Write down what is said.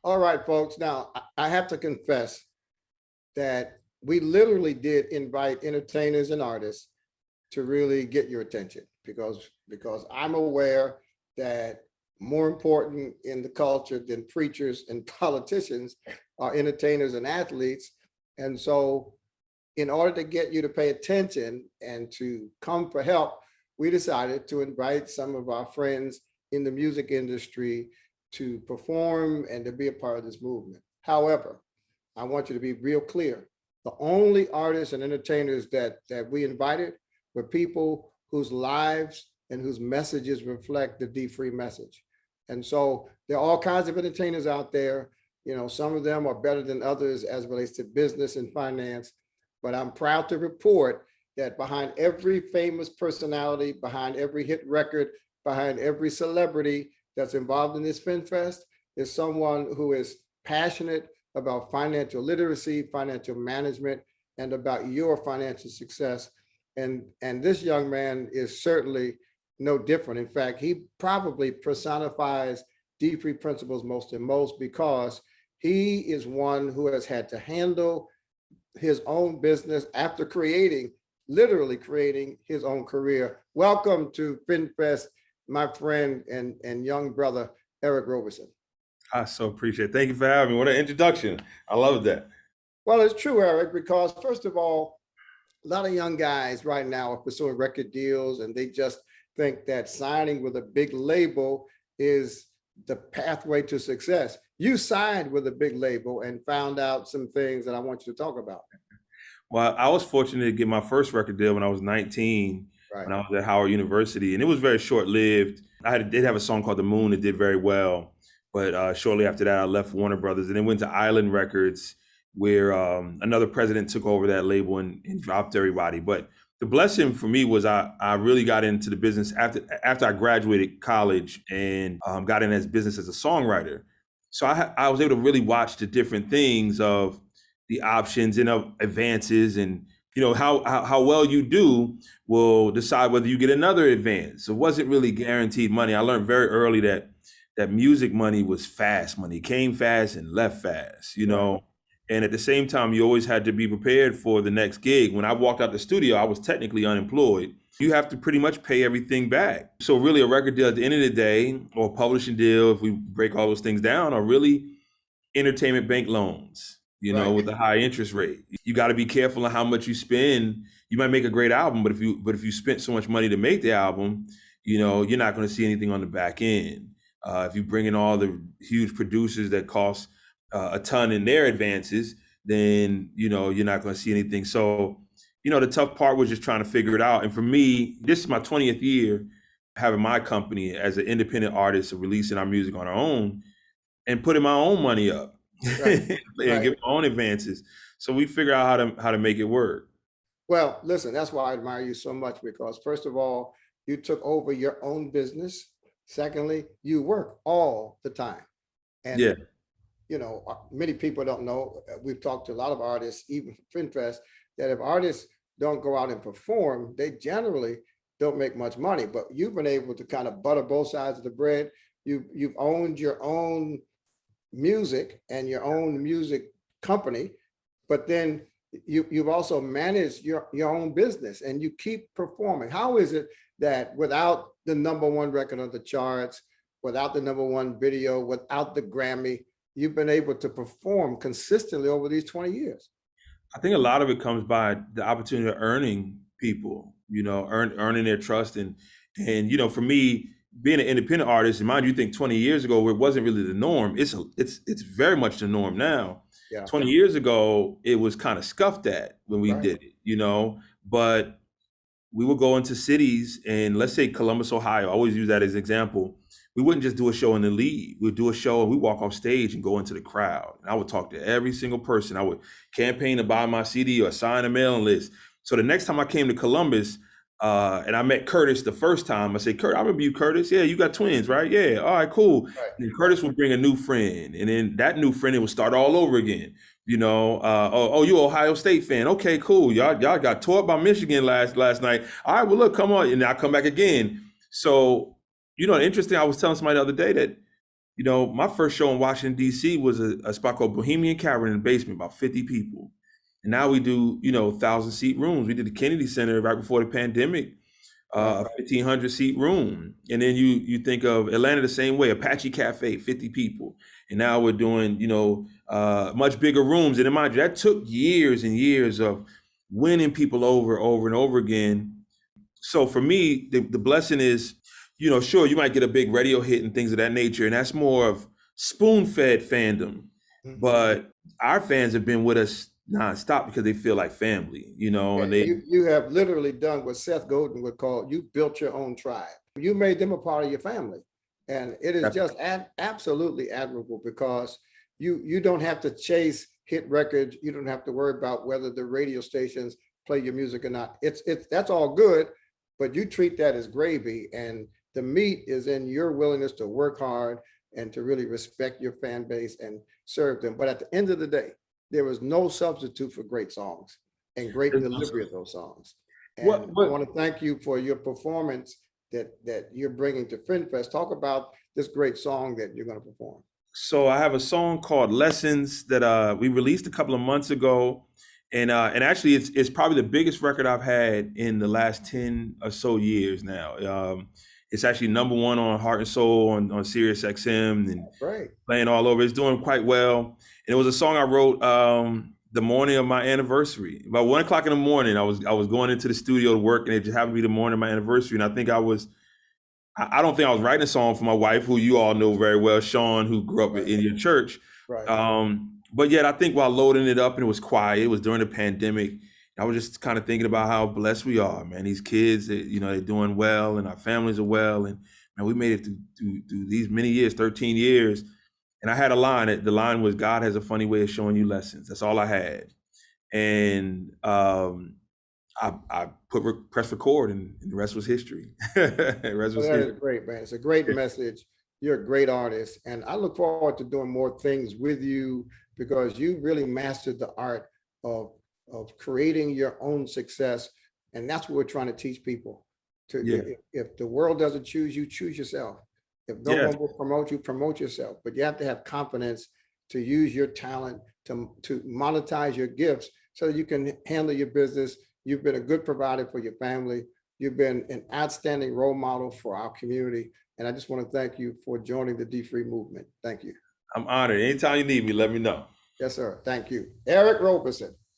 All right, folks. Now, I have to confess that we literally did invite entertainers and artists to really get your attention because I'm aware that more important in the culture than preachers and politicians are entertainers and athletes. And so in order to get you to pay attention and to come for help, we decided to invite some of our friends in the music industry to perform and to be a part of this movement. However, I want you to be real clear. The only artists and entertainers that we invited were people whose lives and whose messages reflect the dfree message. And so there are all kinds of entertainers out there. You know, some of them are better than others as it relates to business and finance. But I'm proud to report that behind every famous personality, behind every hit record, behind every celebrity that's involved in this FinFest is someone who is passionate about financial literacy, financial management, and about your financial success. And this young man is certainly no different. In fact, he probably personifies dfree principles most and most because he is one who has had to handle his own business after literally creating his own career. Welcome to FinFest, my friend and young brother, Eric Roberson. I so appreciate it. Thank you for having me. What an introduction. I love that. Well, it's true, Eric, because first of all, a lot of young guys right now are pursuing record deals and they just think that signing with a big label is the pathway to success. You signed with a big label and found out some things that I want you to talk about. Well, I was fortunate to get my first record deal when I was 19, Right. when I was at Howard University, and it was very short-lived. Did have a song called The Moon that did very well, but shortly after that, I left Warner Brothers and then went to Island Records, where another president took over that label and dropped everybody. But the blessing for me was I really got into the business after I graduated college and got in as business as a songwriter. So I was able to really watch the different things of the options and of advances, and you know how well you do will decide whether you get another advance. So it wasn't really guaranteed money. I learned very early that music money was fast money. It came fast and left fast, you know. And at the same time, you always had to be prepared for the next gig. When I walked out the studio, I was technically unemployed. You have to pretty much pay everything back. So really a record deal at the end of the day, or a publishing deal, if we break all those things down, are really entertainment bank loans, you know, with a high interest rate. You got to be careful on how much you spend. You might make a great album, but if you spent so much money to make the album, you know, you're not going to see anything on the back end. If you bring in all the huge producers that cost a ton in their advances, then, you know, you're not going to see anything. So, you know, the tough part was just trying to figure it out. And for me, this is my 20th year having my company as an independent artist of releasing our music on our own and putting my own money up and give my own advances. So we figure out how to make it work. Well, listen, that's why I admire you so much, because first of all, you took over your own business. Secondly, you work all the time. And you know, many people don't know, we've talked to a lot of artists, even from FinFest, that if artists don't go out and perform, they generally don't make much money. But you've been able to kind of butter both sides of the bread. You've owned your own music and your own music company, but then you've also managed your own business and you keep performing. How is it that without the #1 record on the charts, without the #1 video, without the Grammy, you've been able to perform consistently over these 20 years? I think a lot of it comes by the opportunity of earning people, you know, earning their trust. And, you know, for me, being an independent artist, and mind you, think 20 years ago, it wasn't really the norm. It's very much the norm now. 20 years ago, it was kind of scuffed at when we did it, you know, but we would go into cities, and let's say Columbus, Ohio, I always use that as an example. We wouldn't just do a show and then leave. We'd do a show and we walk off stage and go into the crowd. And I would talk to every single person. I would campaign to buy my CD or sign a mailing list. So the next time I came to Columbus and I met Curtis the first time, I said, Kurt, I remember you, Curtis. Yeah, you got twins, right? Yeah, all right, cool. And Curtis would bring a new friend. And then that new friend, it would start all over again. You know, oh, you Ohio State fan. Okay, cool. Y'all got tore up by Michigan last night. All right, well, look, come on. And I come back again. So, you know, interesting, I was telling somebody the other day that, You know, my first show in Washington, D.C. was a spot called Bohemian Cavern in the basement, about 50 people. And now we do, 1,000-seat rooms. We did the Kennedy Center right before the pandemic, Right. a 1,500-seat room. And then you think of Atlanta the same way, Apache Cafe, 50 people. And now we're doing, much bigger rooms. And in mind you, that took years and years of winning people over and over again. So for me, the blessing is, sure, you might get a big radio hit and things of that nature, and that's more of spoon-fed fandom. Mhm. But our fans have been with us nonstop because they feel like family, Yeah, and they, you have literally done what Seth Godin would call, you built your own tribe. You made them a part of your family. And it is just absolutely admirable because you don't have to chase hit records. You don't have to worry about whether the radio stations play your music or not. It's that's all good, but you treat that as gravy, and the meat is in your willingness to work hard and to really respect your fan base and serve them. But at the end of the day, there was no substitute for great songs and great delivery of those songs. And what I want to thank you for your performance that you're bringing to FINFest. Talk about this great song that you're going to perform. So I have a song called Lessons that we released a couple of months ago. And actually it's probably the biggest record I've had in the last 10 or so years now. It's actually #1 on Heart and Soul on Sirius XM and Right. playing all over. It's doing quite well. And it was a song I wrote the morning of my anniversary. About 1 o'clock in the morning, I was going into the studio to work, and it just happened to be the morning of my anniversary. And I think I don't think I was writing a song for my wife, who you all know very well, Sean, who grew up in your church. Right. But yet I think while loading it up and it was quiet, it was during the pandemic, I was just kind of thinking about how blessed we are, man. These kids, they're doing well, and our families are well. And man, we made it through these many years, 13 years. And I had a line. The line was, God has a funny way of showing you lessons. That's all I had. And I press record, and the rest was history. The rest was That history. is great, man. It's a great message. You're a great artist. And I look forward to doing more things with you because you really mastered the art of creating your own success. And that's what we're trying to teach people. Yeah. If the world doesn't choose you, choose yourself. If no Yes. one will promote you, promote yourself. But you have to have confidence to use your talent, to monetize your gifts so that you can handle your business. You've been a good provider for your family. You've been an outstanding role model for our community. And I just want to thank you for joining the dfree movement. Thank you. I'm honored. Anytime you need me, let me know. Yes, sir. Thank you. Eric Roberson.